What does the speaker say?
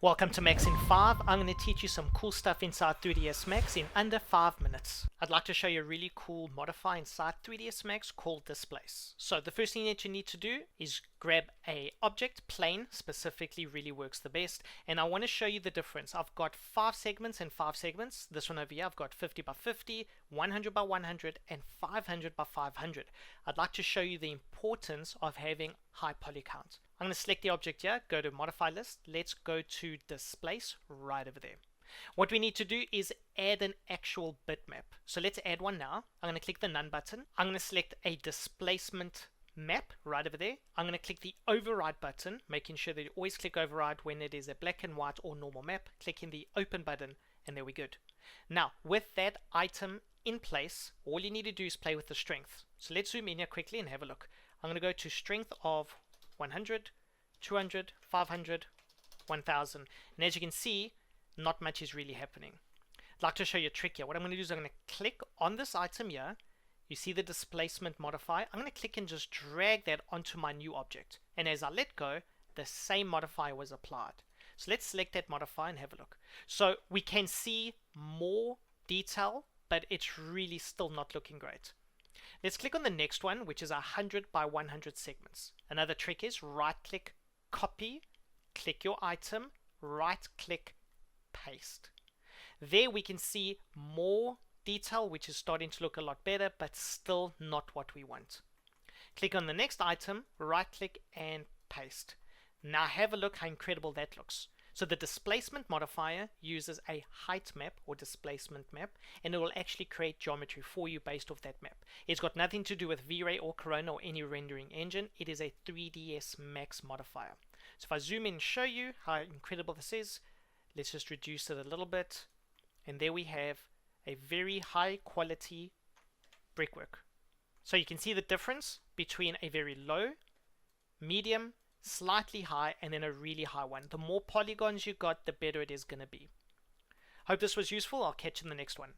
Welcome to Max in 5. I'm going to teach you some cool stuff inside 3ds Max in under 5 minutes. I'd like to show you a really cool modifier inside 3ds Max called Displace. So the first thing that you need to do is grab a object. Plane specifically really works the best, and I want to show you the difference. I've got 5 segments and 5 segments. This one over here I've got 50 by 50, 100 by 100 and 500 by 500. I'd like to show you the importance of having high poly count. I'm going to select the object here, go to modify list, let's go to displace right over there. What we need to do is add an actual bitmap. So let's add one now. I'm going to click the none button. I'm going to select a displacement map right over there. I'm going to click the override button, making sure that you always click override when it is a black and white or normal map. Clicking the open button, and there we're good. Now with that item in place, all you need to do is play with the strength. So let's zoom in here quickly and have a look. I'm going to go to strength of 100, 200, 500, 1000, and as you can see, not much is really happening. I'd like to show you a trick here. What I'm going to do is I'm going to click on this item here. You see the displacement modifier. I'm going to click and just drag that onto my new object, and as I let go, the same modifier was applied. So let's select that modifier and have a look. So we can see more detail, but it's really still not looking great. Let's click on the next one, which is 100 by 100 segments. Another trick is right click, copy, click your item, right click, paste. There we can see more detail, which is starting to look a lot better, but still not what we want. Click on the next item, right click and paste. Now have a look how incredible that looks. So the displacement modifier uses a height map or displacement map, and it will actually create geometry for you based off that map. It's got nothing to do with V-Ray or Corona or any rendering engine. It is a 3ds Max modifier. So if I zoom in and show you how incredible this is, let's just reduce it a little bit, and there we have a very high quality brickwork. So you can see the difference between a very low, medium, slightly high, and then a really high one. The more polygons you got, the better it is going to be. Hope this was useful. I'll catch you in the next one.